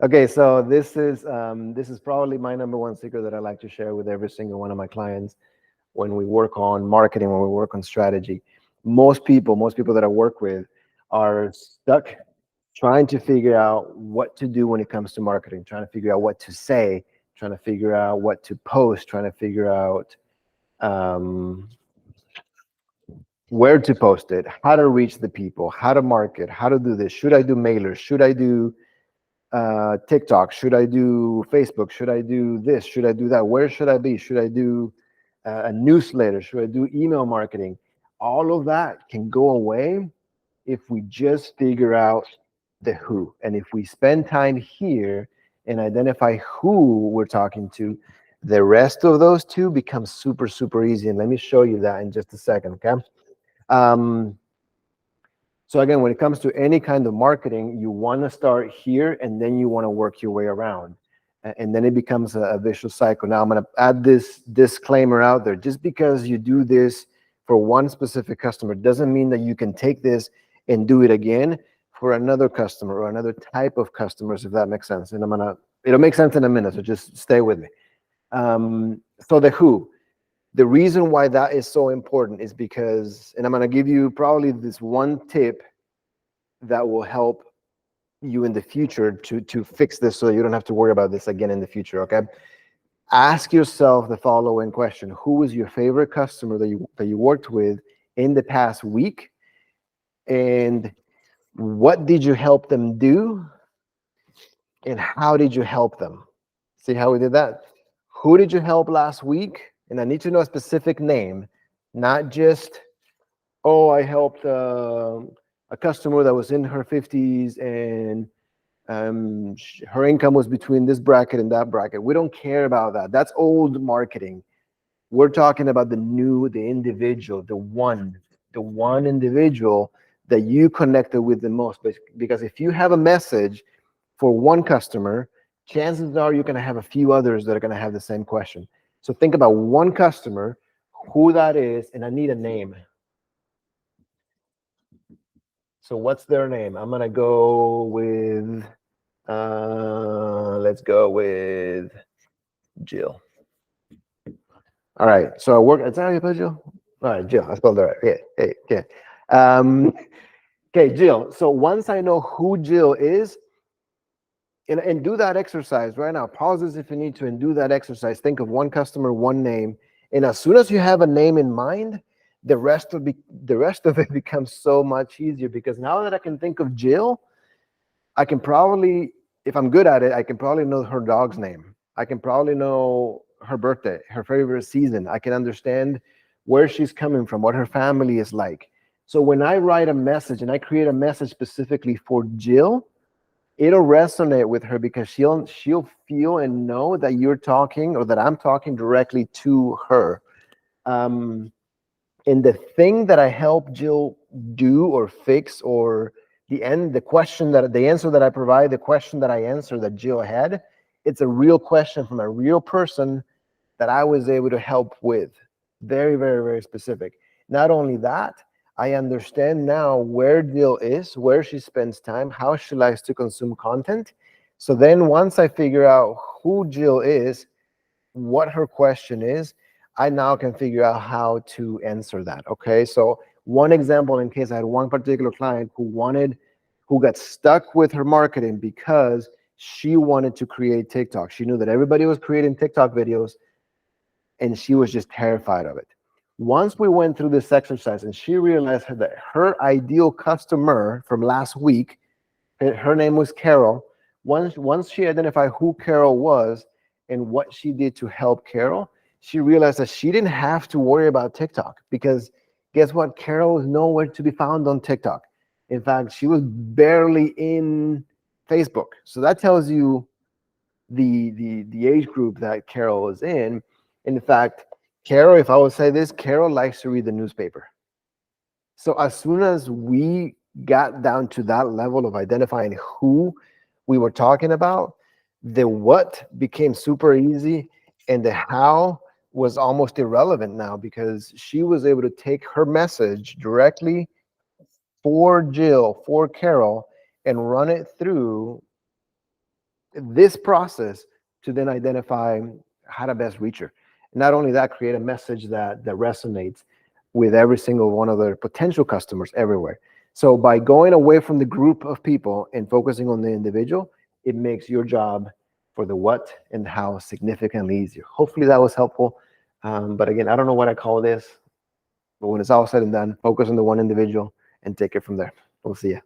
Okay, so this is probably my number one secret that I like to share with every single one of my clients when we work on marketing, when we work on strategy. Most people that I work with are stuck trying to figure out what to do when it comes to marketing, trying to figure out what to say, trying to figure out what to post, trying to figure out um, where to post it, how to reach the people, how to market, how to do this. Should I do mailers? Should I do TikTok? Should I do Facebook? Should I do this? Should I do that? Where should I be? Should I do a newsletter? Should I do email marketing? All of that can go away if we just figure out the who. And if we spend time here and identify who we're talking to, the rest of those two becomes super, super easy. And let me show you that in just a second, okay? Um, so again, when it comes to any kind of marketing, you want to start here and then you want to work your way around. And then it becomes a vicious cycle. Now I'm going to add this disclaimer out there. Just because you do this for one specific customer doesn't mean that you can take this and do it again for another customer or another type of customers, if that makes sense. And it'll make sense in a minute, so just stay with me. So the who. The reason why that is so important is because, and I'm going to give you probably this one tip that will help you in the future to fix this so you don't have to worry about this again in the future, okay? Ask yourself the following question. Who was your favorite customer that you worked with in the past week? And what did you help them do? And how did you help them? See how we did that? Who did you help last week? And I need to know a specific name, not just, oh, I helped a customer that was in her 50s and her income was between this bracket and that bracket. We don't care about that. That's old marketing. We're talking about the individual, the one individual that you connected with the most. Because if you have a message for one customer, chances are you're going to have a few others that are going to have the same question. So think about one customer, who that is, and I need a name. So what's their name? I'm going to go with, let's go with Jill. All right. So is that how you put Jill? All right, Jill. I spelled it right. Yeah. Yeah. Okay, Jill. So once I know who Jill is, and do that exercise right now. Pause this if you need to and do that exercise. Think of one customer, one name. And as soon as you have a name in mind, the rest of it becomes so much easier, because now that I can think of Jill, I can probably, if I'm good at it, I can probably know her dog's name. I can probably know her birthday, her favorite season. I can understand where she's coming from, what her family is like. So when I write a message and I create a message specifically for Jill, it'll resonate with her, because she'll feel and know that you're talking, or that I'm talking directly to her. And the thing that I help Jill do or fix, or the answer that I provide, the question that I answer that Jill had, it's a real question from a real person that I was able to help with. Very, very, very specific. Not only that, I understand now where Jill is, where she spends time, how she likes to consume content. So then once I figure out who Jill is, what her question is, I now can figure out how to answer that, okay? So one example, in case I had one particular client who got stuck with her marketing because she wanted to create TikTok. She knew that everybody was creating TikTok videos, and she was just terrified of it. Once we went through this exercise and she realized that her ideal customer from last week, her name was Carol. Once she identified who Carol was and what she did to help Carol, she realized that she didn't have to worry about TikTok, because guess what? Carol was nowhere to be found on TikTok. In fact, she was barely in Facebook. So that tells you the age group that Carol was in. In fact, Carol, if I would say this, Carol likes to read the newspaper. So as soon as we got down to that level of identifying who we were talking about, the what became super easy, and the how was almost irrelevant now, because she was able to take her message directly for Jill, for Carol, and run it through this process to then identify how to best reach her. Not only that, create a message that resonates with every single one of their potential customers everywhere. So by going away from the group of people and focusing on the individual, it makes your job for the what and how significantly easier. Hopefully that was helpful. But again, I don't know what I call this, but when it's all said and done, focus on the one individual and take it from there. We'll see you.